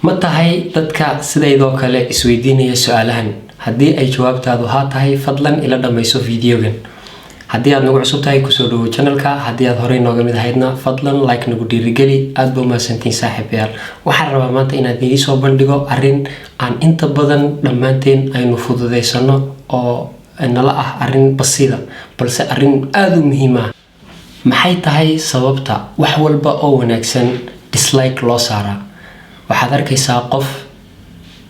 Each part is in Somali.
ma tahay dadka sidaydoo kale isweydiinaya su'aalahan? haddii ay jawaabtaadu haa tahay fadlan ila dhamayso videogan. haddii aad nagu cusub tahay kusoo dhawow channelka, haddii aad horey nooga mid ahaydna fadlan like nagu dhiirigeli. aad baa mahadsantiin saaxiibayaal. waxaan rabaa maanta inaad idin soo bandhigo arrin aan inta badan dhammaanteen aynu fududeysano oo nala ah arrin basiida balse arrin aad u muhiim ah. maxay tahay sababta wax walba oo wanaagsan dislike loo saaraa? waxaad arkaysaa qof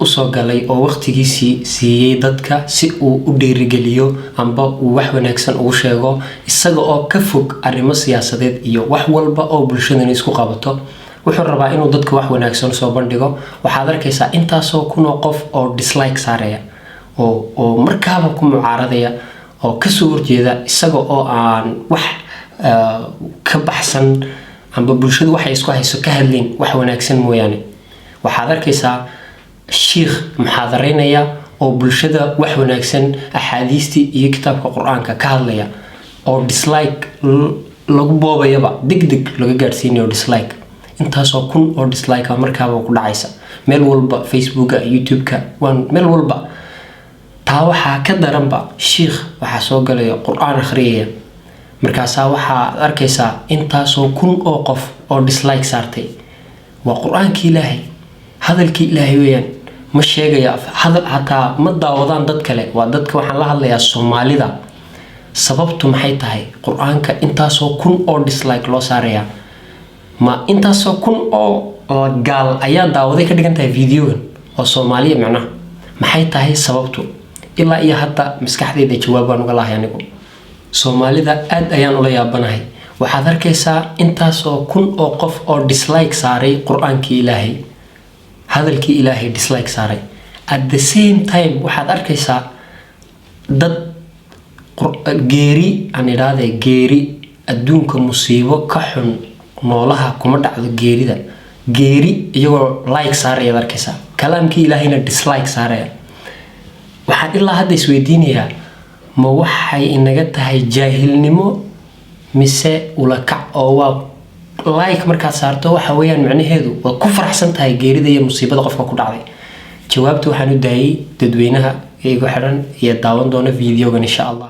u soo galay oo waqtigiisii siiyay dadka si uu u dhiirigeliyo amba uu wax wanaagsan ugu sheego, isaga oo ka fog arrimo siyaasadeed iyo wax walba oo bulshadani isku qabato. wuxuu rabaa inuu dadka wax wanaagsan soo bandhigo. waxaad arkaysaa intaasoo kunoo qof oo dislike saaraya oo markaaba ku mucaaradaya oo kasoo horjeeda, isaga oo aan wax ka baxsan amba bulshadu waxay isku hayso ka hadlin wax wanaagsan mooyaane. waxaad arkaysaa sheekh muxaadaraynaya oo bulshada wax wanaagsan axaadiistii iyo kitaabka qur-aanka ka hadlaya oo dislike lagu boobayaba degdeg laga gaadhsiinayo dislike. intaasoo kun oo dislike markaaba ku dhacaysa meel walba, facebooka, youtube-ka, meel walba. taa waxaa ka daranba, sheekh waxaa soo galaya qur-aan akhriyaya, markaasaa waxaad arkaysaa intaasoo kun oo qof oo dislike saartay. waa qur-aankii ilaahay, hadalkii ilaahay weeyaan. ma sheegaya hadal, hataa ma daawadaan dad kale. waa dadka waxaan la hadlayaa Soomaalida. sababtu maxay tahay qur-aanka intaasoo kun oo dislike loo saaraya? ma intaasoo kun oo gaal ayaa daawaday ka dhigan tahay videogan oo Soomaaliya macnaha? maxay tahay sababtu? ilaa iyo hadda maskaxdayda jawaab baan uga lahay anigu. Soomaalida aad ayaan ula yaabanahay. waxaad arkaysaa intaasoo kun oo qof oo dislike saaray qur-aankii ilaahay, hadalkii ilaahay dislike saaray. at the same time waxaad arkaysaa dad geeri, aan idhaahday geeri, adduunka musiibo ka xun noolaha kuma dhacdo geerida. geeri iyagoo like saarayaad arkaysaa, kalaamkii ilaahayna dislike saaraya. waxaan ilaa hadda isweydiinayaa, ma waxay inaga tahay jaahilnimo mise ula kac? oo waa like markaad saarto waxa weeyaan macnaheedu waa ku faraxsan tahay geerida iyo musiibada qofka ku dhacday. jawaabta waxaan u daayay dadweynaha iyagu xiran iyo daawan doona videogan insha Allah.